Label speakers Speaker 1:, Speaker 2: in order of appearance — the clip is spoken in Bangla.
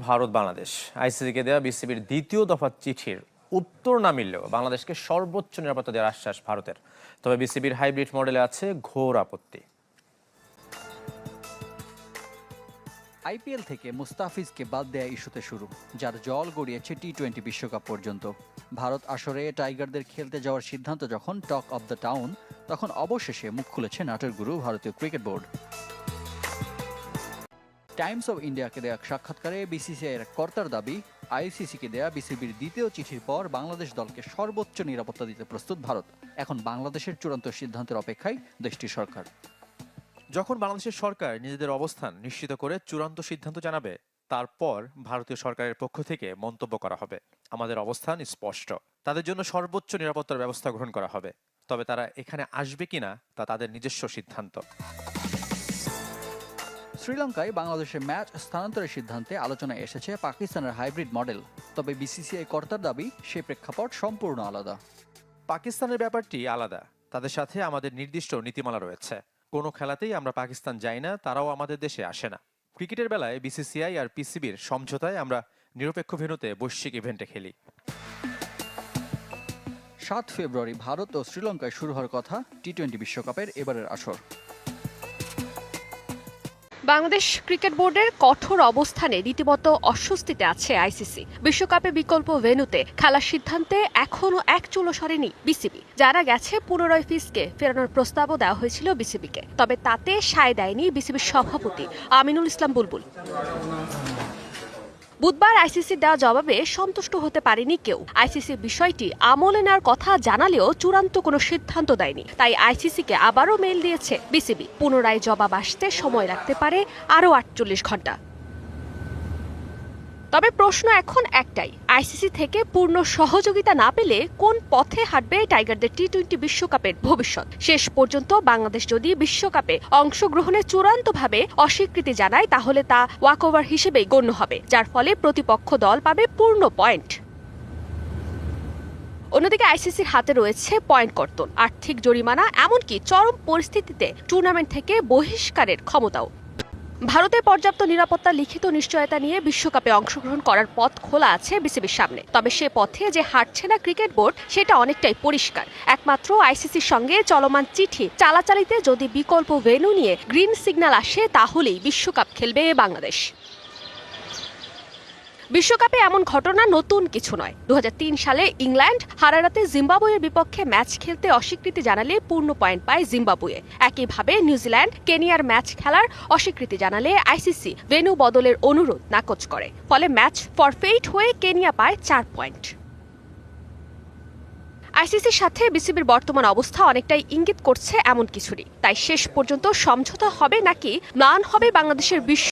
Speaker 1: ভারত বাংলাদেশ আইসিসিকে দেওয়া বিসিবির দ্বিতীয় দফা চিঠির উত্তর না মিললেও বাংলাদেশকে সর্বোচ্চ নিরাপত্তা দেওয়ার আশ্বাস ভারতের। তবে বিসিবির হাইব্রিড মডেলে আছে ঘোর আপত্তি।
Speaker 2: আইপিএল থেকে মুস্তাফিজকে বাদ দেয়া ইস্যুতে শুরু, যার জল গড়িয়েছে টি-20 বিশ্বকাপ পর্যন্ত। ভারত আসরে টাইগারদের খেলতে যাওয়ার সিদ্ধান্ত যখন টক অব দ্য টাউন, তখন অবশেষে মুখ খুলেছে নাটের গুরু ভারতীয় ক্রিকেট বোর্ড। টাইমস অব ইন্ডিয়াকে দেয়া সাক্ষাৎকারে বিসিসিআইয়ের কর্তার দাবি, আইসিসিকে দেয়া বিসিবির দ্বিতীয় চিঠির পর বাংলাদেশ দলকে সর্বোচ্চ নিরাপত্তা দিতে প্রস্তুত ভারত। এখন বাংলাদেশের চূড়ান্ত সিদ্ধান্তের অপেক্ষায় দেশটির সরকার।
Speaker 1: যখন বাংলাদেশের সরকার নিজেদের অবস্থান নিশ্চিত করে চূড়ান্ত সিদ্ধান্ত জানাবে, তারপর ভারতীয় সরকারের পক্ষ থেকে মন্তব্য করা হবে। আমাদের অবস্থান স্পষ্ট, তাদের জন্য সর্বোচ্চ নিরাপত্তার ব্যবস্থা গ্রহণ করা হবে। তবে তারা এখানে আসবে কিনা তা তাদের নিজস্ব সিদ্ধান্ত।
Speaker 2: শ্রীলঙ্কায় বাংলাদেশের ম্যাচ স্থানান্তরের সিদ্ধান্তে আলোচনায় এসেছে পাকিস্তানের হাইব্রিড মডেল। তবে বিসিসিআই কর্তার দাবি, সে প্রেক্ষাপট সম্পূর্ণ আলাদা।
Speaker 1: পাকিস্তানের ব্যাপারটি আলাদা, তাদের সাথে আমাদের নির্দিষ্ট নীতিমালা রয়েছে। কোনো খেলাতেই আমরা পাকিস্তান যাই না, তারাও আমাদের দেশে আসে না। ক্রিকেটের বেলায় বিসিসিআই আর পিসিবির সমঝোতায় আমরা নিরপেক্ষ ভেন্যুতে বৈশ্বিক ইভেন্টে খেলি।
Speaker 2: 7 ফেব্রুয়ারি ভারত ও শ্রীলঙ্কায় শুরু হওয়ার কথা টি-20 বিশ্বকাপের এবারের আসর।
Speaker 3: বাংলাদেশ ক্রিকেট বোর্ডের কঠোর অবস্থানে রীতিমতো অস্বস্তিতে আছে আইসিসি। বিশ্বকাপে বিকল্প ভেন্যুতে খেলার সিদ্ধান্তে এখনও এক চুলো সরেনি বিসিবি। যারা গেছে পুনরায় ফিসকে ফেরানোর প্রস্তাবও দেওয়া হয়েছিল বিসিবিকে, তবে তাতে সায় দেয়নি বিসিবির সভাপতি আমিনুল ইসলাম বুলবুল। বুধবার আইসিসির দেওয়া জবাবে সন্তুষ্ট হতে পারেনি কেউ। আইসিসি বিষয়টি আমলে নেওয়ার কথা জানালেও চূড়ান্ত কোনো সিদ্ধান্ত দেয়নি। তাই আইসিসিকে আবারও মেইল দিয়েছে বিসিবি। পুনরায় জবাব আসতে সময় লাগতে পারে আরও 48 ঘন্টা। তবে প্রশ্ন এখন একটাই, আইসিসি থেকে পূর্ণ সহযোগিতা না পেলে কোন পথে হাঁটবে টাইগারদের টি-20 বিশ্বকাপের ভবিষ্যৎ। শেষ পর্যন্ত বাংলাদেশ যদি বিশ্বকাপে অংশগ্রহণে চূড়ান্তভাবে অস্বীকৃতি জানায়, তাহলে তা ওয়াকওভার হিসেবেই গণ্য হবে, যার ফলে প্রতিপক্ষ দল পাবে পূর্ণ পয়েন্ট। অন্যদিকে আইসিসির হাতে রয়েছে পয়েন্ট কর্তন, আর্থিক জরিমানা, এমনকি চরম পরিস্থিতিতে টুর্নামেন্ট থেকে বহিষ্কারের ক্ষমতাও। ভারতের পর্যাপ্ত নিরাপত্তা লিখিত নিশ্চয়তা নিয়ে বিশ্বকাপে অংশগ্রহণ করার পথ খোলা আছে বিসিবির সামনে। তবে সে পথে যে হাঁটছে না ক্রিকেট বোর্ড, সেটা অনেকটাই পরিষ্কার। একমাত্র আইসিসির সঙ্গে চলমান চিঠি চালাচালিতে যদি বিকল্প ভেন্যু নিয়ে গ্রিন সিগন্যাল আসে, তাহলেই বিশ্বকাপ খেলবে বাংলাদেশ। বিশ্বকাপে এমন ঘটনা নতুন কিছু নয়। 2003 সালে ইংল্যান্ড হারারাতে জিম্বাবুয়ের বিপক্ষে ম্যাচ খেলতে অস্বীকৃতি জানালে পূর্ণ পয়েন্ট পায় জিম্বাবুয়ে। একইভাবে নিউজিল্যান্ড কেনিয়ার ম্যাচ খেলার অস্বীকৃতি জানালে আইসিসি ভেন্যু বদলের অনুরোধ নাকচ করে। ফলে ম্যাচ ফরফেইট হয়ে কেনিয়া পায় 4 পয়েন্ট। আইসিসির সাথে বিসিবির বর্তমান অবস্থা অনেকটাই ইঙ্গিত করছে এমন কিছুরই। তাই শেষ পর্যন্ত সমঝোতা হবে নাকি ম্লান হবে বাংলাদেশের বিশ্ব